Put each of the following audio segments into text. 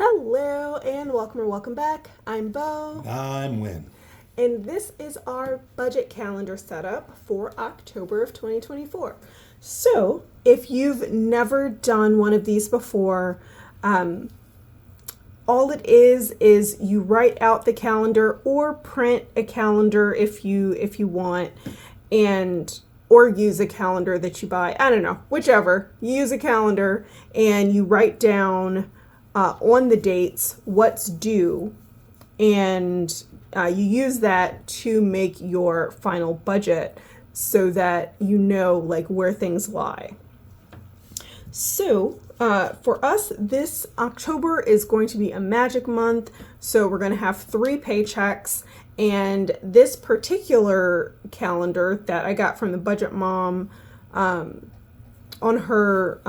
Hello and welcome or welcome back. I'm Bo. I'm Win. And this is our budget calendar setup for October of 2024. So, if you've never done one of these before, all it is you write out the calendar or print a calendar if you want, and or use a calendar that you buy. I don't know, whichever. You use a calendar and you write down on the dates what's due, and you use that to make your final budget so that you know like where things lie. So for us, this October is going to be a magic month. So we're going to have 3 paychecks, and this particular calendar that I got from the Budget Mom on her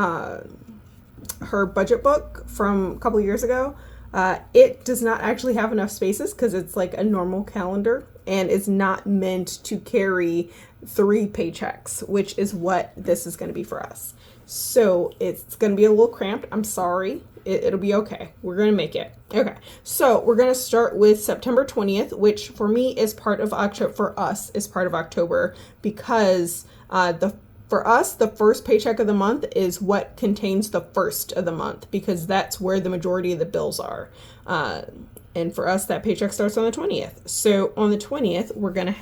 budget book from a couple years ago, it does not actually have enough spaces because it's like a normal calendar and is not meant to carry 3 paychecks, which is what this is going to be for us. So it's going to be a little cramped. I'm sorry. It'll be okay. We're going to make it. Okay. So we're going to start with September 20th, which for me is part of October, for us is part of October, because for us, the first paycheck of the month is what contains the first of the month, because that's where the majority of the bills are. And for us, that paycheck starts on the 20th. So on the 20th, we're going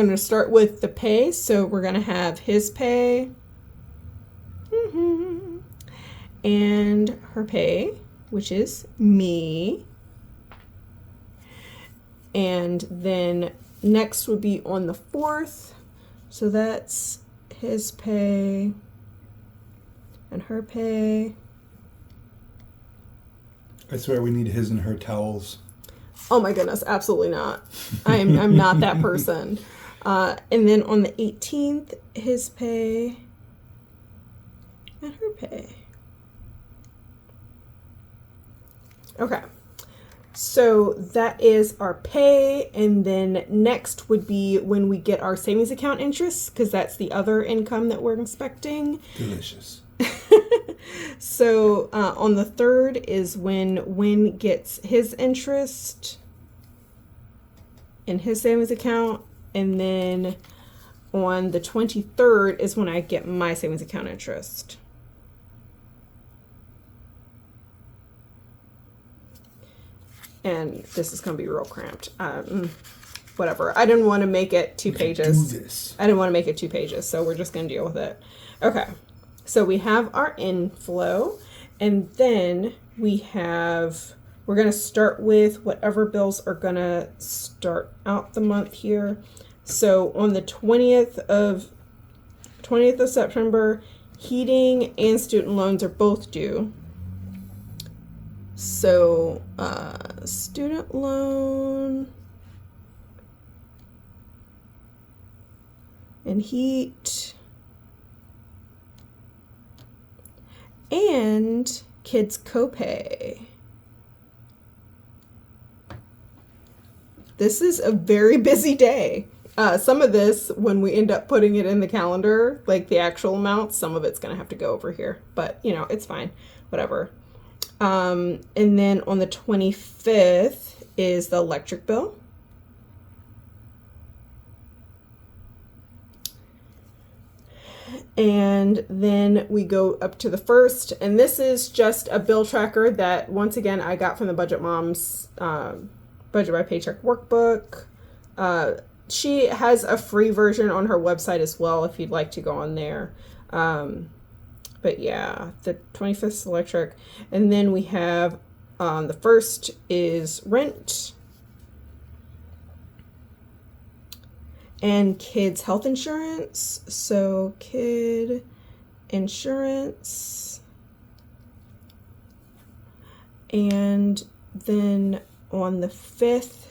to start with the pay. So we're going to have his pay and her pay, which is me. And then next would be on the 4th. So that's his pay and her pay. I swear we need his and her towels. Oh my goodness, absolutely not. I'm not that person. And then on the 18th, his pay and her pay. Okay. So that is our pay, and then next would be when we get our savings account interest, because that's the other income that we're expecting. Delicious. So on the 3rd is when Win gets his interest in his savings account, and then on the 23rd is when I get my savings account interest. And this is going to be real cramped. Whatever. I didn't want to make it 2 pages. Do this. I didn't want to make it 2 pages, so we're just going to deal with it. Okay. So we have our inflow, and then we're going to start with whatever bills are going to start out the month here. So on the 20th of September, heating and student loans are both due. So, student loan and heat and kids copay. This is a very busy day. Some of this, when we end up putting it in the calendar, like the actual amount, some of it's going to have to go over here, but it's fine, whatever. And then on the 25th is the electric bill. And then we go up to the 1st, and this is just a bill tracker that, once again, I got from the Budget Mom's Budget by Paycheck workbook. She has a free version on her website as well if you'd like to go on there. But yeah, the 25th is electric. And then we have the 1st is rent and kids' health insurance. So kid insurance. And then on the 5th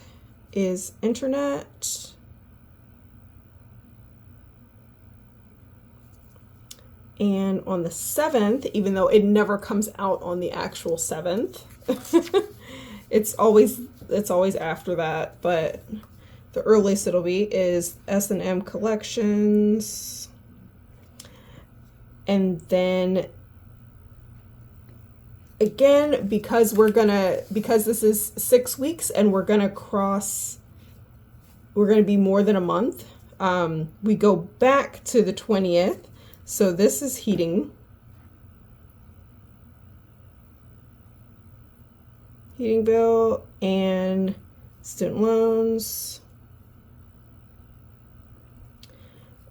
is internet. And on the 7th, even though it never comes out on the actual 7th, it's always after that, but the earliest it'll be is S&M collections. And then again, because this is 6 weeks and we're gonna be more than a month, we go back to the 20th. So this is heating bill and student loans,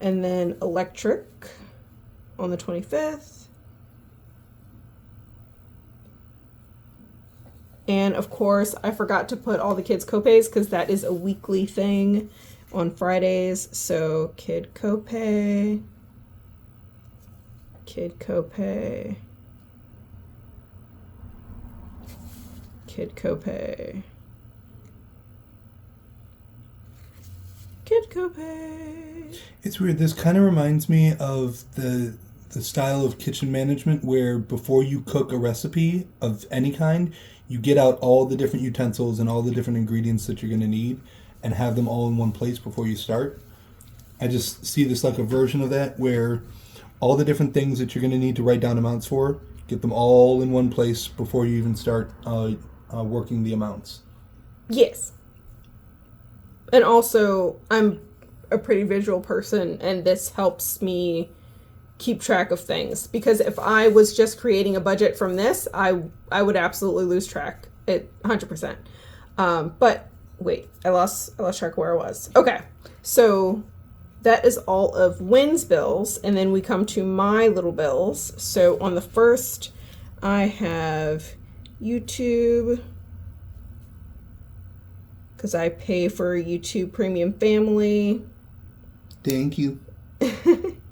and then electric on the 25th. And of course, I forgot to put all the kids' copays because that is a weekly thing on Fridays. So kid copay, kid copay, kid copay, kid copay. It's weird. This kind of reminds me of the style of kitchen management where before you cook a recipe of any kind, you get out all the different utensils and all the different ingredients that you're going to need and have them all in one place before you start. I just see this like a version of that where all the different things that you're going to need to write down amounts for, get them all in one place before you even start working the amounts. Yes. And also, I'm a pretty visual person, and this helps me keep track of things. Because if I was just creating a budget from this, I would absolutely lose track at 100%. But wait, I lost track of where I was. Okay, so that is all of Wynn's bills, and then we come to my little bills. So on the first, I have YouTube, because I pay for YouTube Premium Family. Thank you.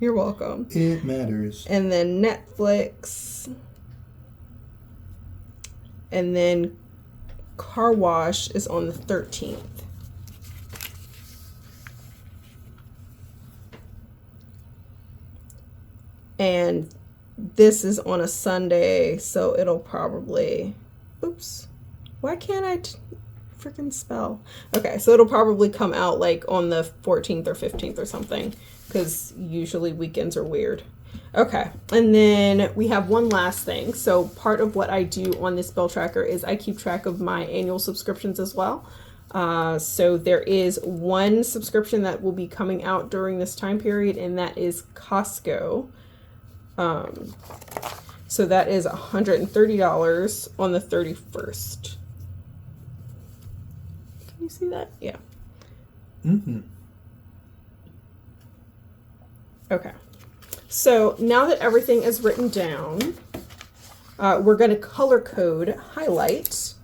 You're welcome. It matters. And then Netflix. And then car wash is on the 13th. And this is on a Sunday, so it'll probably... Oops. Why can't I freaking spell? Okay, so it'll probably come out like on the 14th or 15th or something, because usually weekends are weird. Okay, and then we have one last thing. So part of what I do on this bill tracker is I keep track of my annual subscriptions as well. So there is one subscription that will be coming out during this time period, and that is Costco. So that is $130 on the 31st. Can you see that? Yeah. Mm-hmm. Okay. So now that everything is written down, we're going to color code highlight.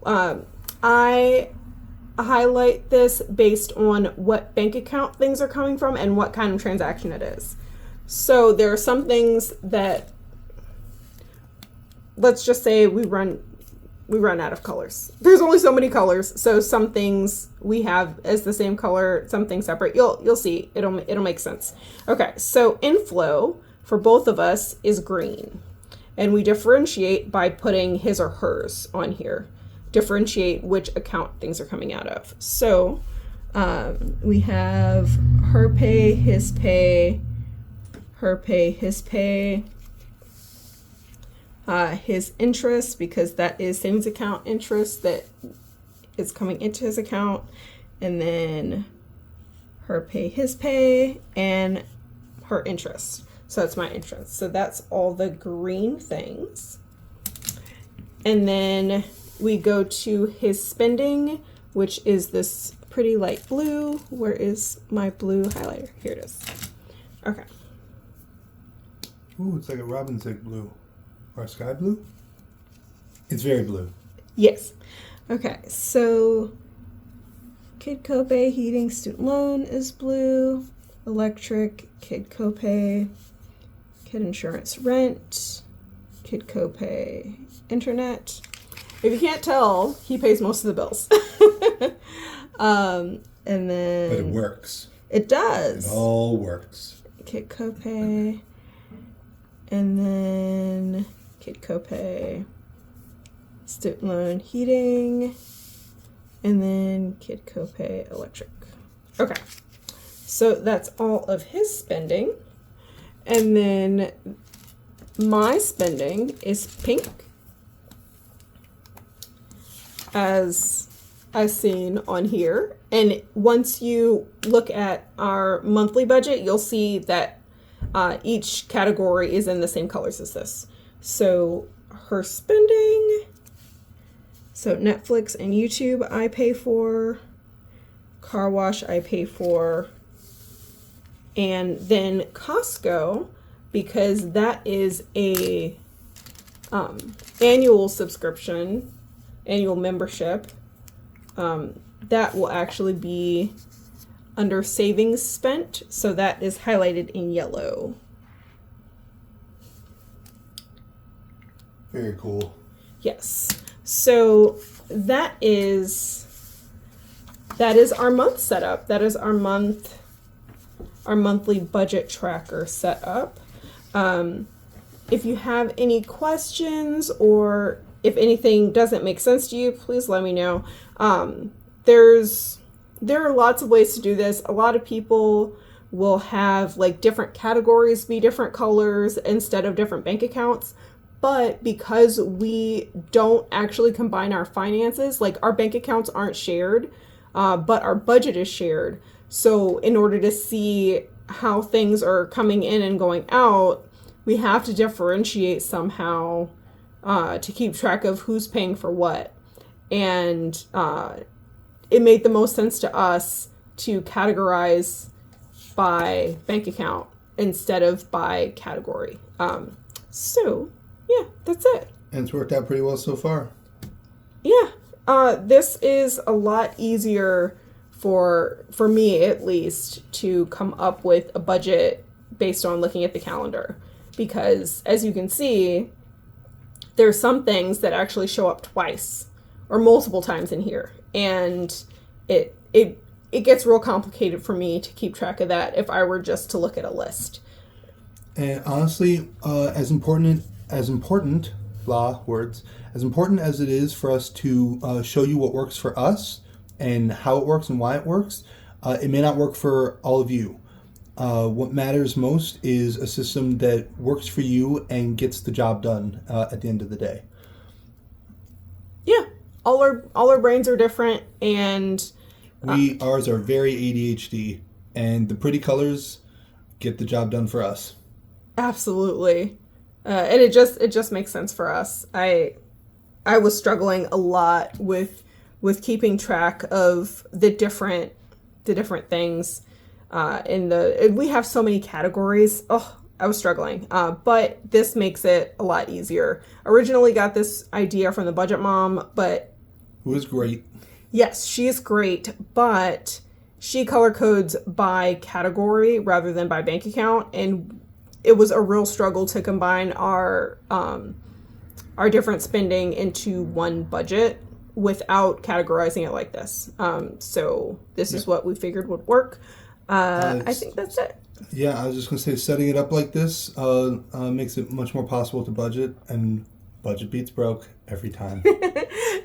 I highlight this based on what bank account things are coming from and what kind of transaction it is. So there are some things that, let's just say we run out of colors. There's only so many colors. So some things we have as the same color, some things separate. You'll see. It'll make sense. Okay, so inflow for both of us is green. And we differentiate by putting his or hers on here. Differentiate which account things are coming out of. So we have her pay, his pay, her pay, his pay. His interest, because that is savings account interest that is coming into his account, and then her pay, his pay, and her interest. So that's my interest. So that's all the green things. And then we go to his spending, which is this pretty light blue. Where is my blue highlighter? Here it is. Okay. Ooh, it's like a robin's egg blue. Or sky blue? It's very blue. Yes. Okay, so kid copay, heating, student loan is blue. Electric, kid copay, kid insurance, rent, kid copay, internet. If you can't tell, he pays most of the bills. And then... But it works. It does. It all works. Kid copay. And then... kid copay, student loan, heating, and then kid copay, electric. Okay, so that's all of his spending. And then my spending is pink, as seen on here. And once you look at our monthly budget, you'll see that each category is in the same colors as this. So her spending, so Netflix and YouTube I pay for, car wash I pay for, and then Costco, because that is a annual subscription, annual membership, that will actually be under savings spent, so that is highlighted in yellow. Very cool. Yes. So that is our month setup. That is our monthly budget tracker setup. If you have any questions or if anything doesn't make sense to you, please let me know. There are lots of ways to do this. A lot of people will have like different categories be different colors instead of different bank accounts. But because we don't actually combine our finances, like our bank accounts aren't shared, but our budget is shared. So in order to see how things are coming in and going out, we have to differentiate somehow to keep track of who's paying for what. And it made the most sense to us to categorize by bank account instead of by category. So yeah, that's it. And it's worked out pretty well so far. Yeah. This is a lot easier for me, at least, to come up with a budget based on looking at the calendar. Because as you can see, there's some things that actually show up twice or multiple times in here. And it gets real complicated for me to keep track of that if I were just to look at a list. And honestly, as important as it is for us to show you what works for us and how it works and why it works, it may not work for all of you. What matters most is a system that works for you and gets the job done at the end of the day. Yeah, all our brains are different, and ours are very ADHD, and the pretty colors get the job done for us. Absolutely. And it just makes sense for us. I was struggling a lot with keeping track of the different things we have so many categories. Oh, I was struggling. But this makes it a lot easier. Originally got this idea from the budget mom, but who is great. Yes, she's great, but she color codes by category rather than by bank account, and it was a real struggle to combine our different spending into one budget without categorizing it like this. So this is what we figured would work. I think that's it. Yeah, I was just going to say setting it up like this makes it much more possible to budget, and budget beats broke every time.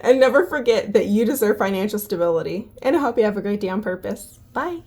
And never forget that you deserve financial stability. And I hope you have a great day on purpose. Bye.